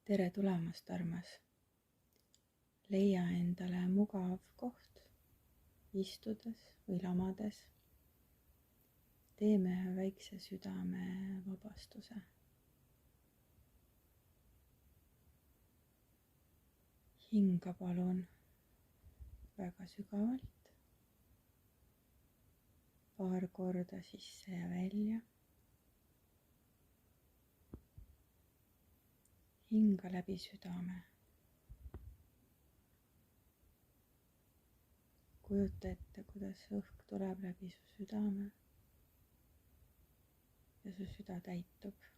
tere tulemast, armas! Leia endale mugav koht, istudes või lamades. Teeme ühe väikse südamevabastuse. Hinga palun väga sügavalt, paar korda sisse ja välja. Hinga läbi südame. Kujuta ette, kuidas õhk tuleb läbi su südame ja su süda täitub.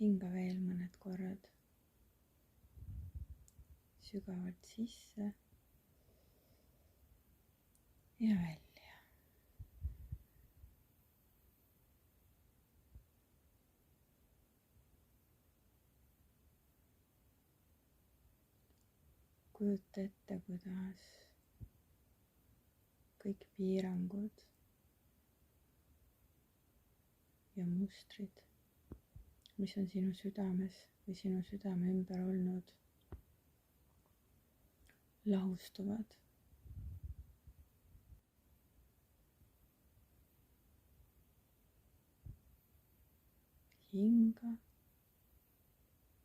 Hinga veel mõned korrad sügavalt sisse ja välja. Kujuta ette, kuidas kõik piirangud ja mustrid, mis on sinu südames või sinu südame ümber olnud, lahustuvad. Hinga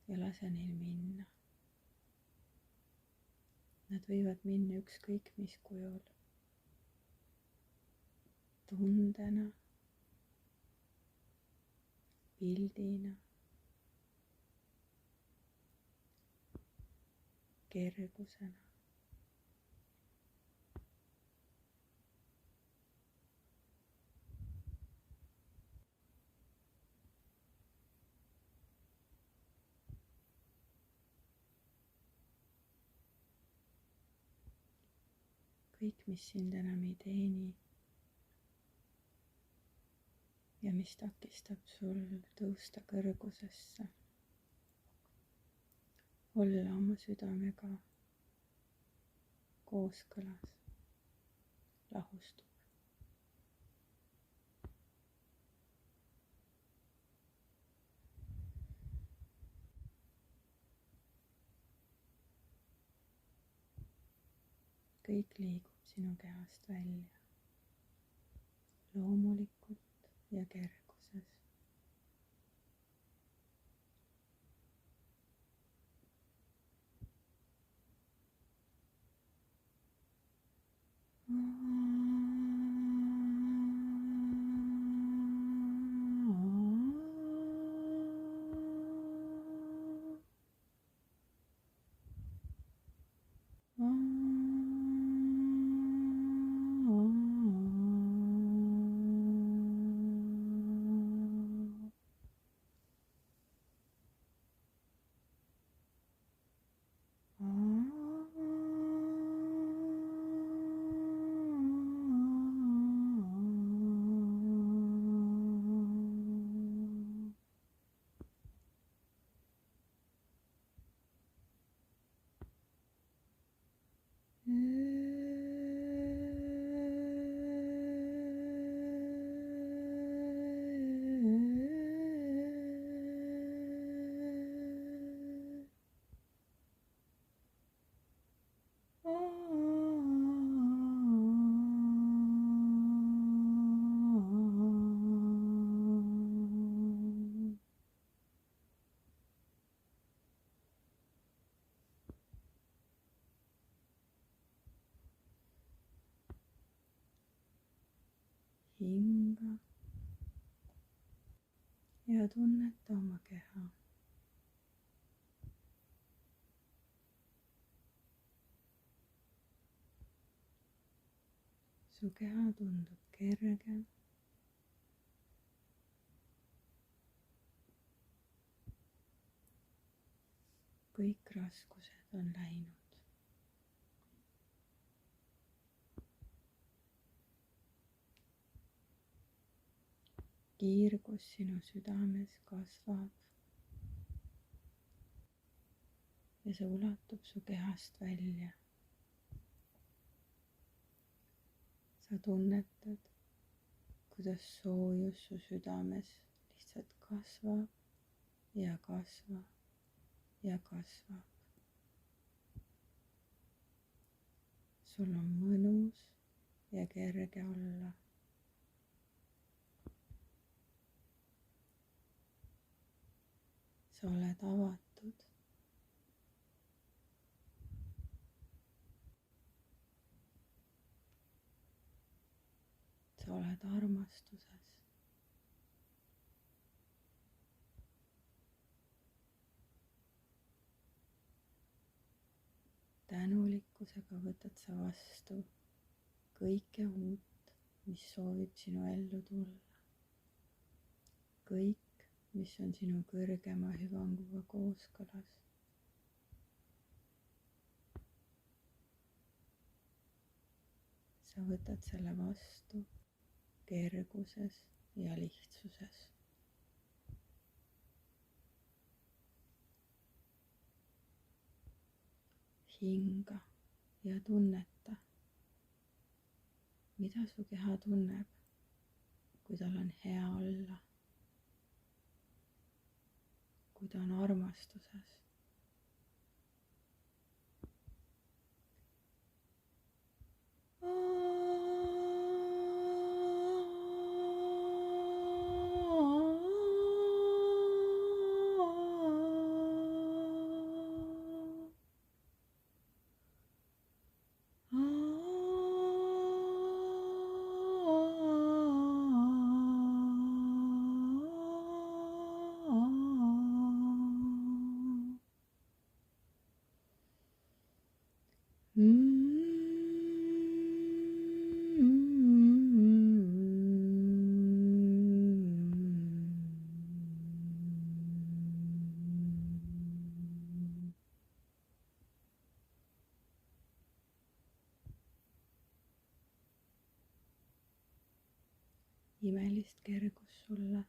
ja lase neil minna. Nad võivad minna ükskõik mis kujul. Tundena, pildina, kergusena. Kõik, mis sind enam ei teeni ja mis takistab sul tõusta kõrgusesse, olla oma südamega kooskõlas, lahustub. Kõik liigub sinu kehast välja, loomulikult ja kerguses. Hinga ja tunneta oma keha. Su keha tundub kerge. Kõik raskused on läinud. kiirgus sinu südames kasvab ja see ulatub su kehast välja. sa tunnetad, kuidas soojus su südames lihtsalt kasvab ja kasvab ja kasvab. sul on mõnus ja kerge olla. sa oled avatud. sa oled armastuses. tänulikkusega võtad sa vastu kõike uut, mis soovib sinu ellu tulla. kõik, mis on sinu kõrgema hüvanguga kooskõlas. sa võtad selle vastu kerguses ja lihtsuses. hinga ja tunneta, mida su keha tunneb, kui tal on hea olla, kui ta on armastuses. Imelist kergust sulle.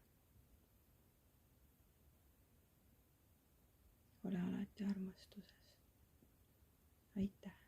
ole alati armastuses. aitäh!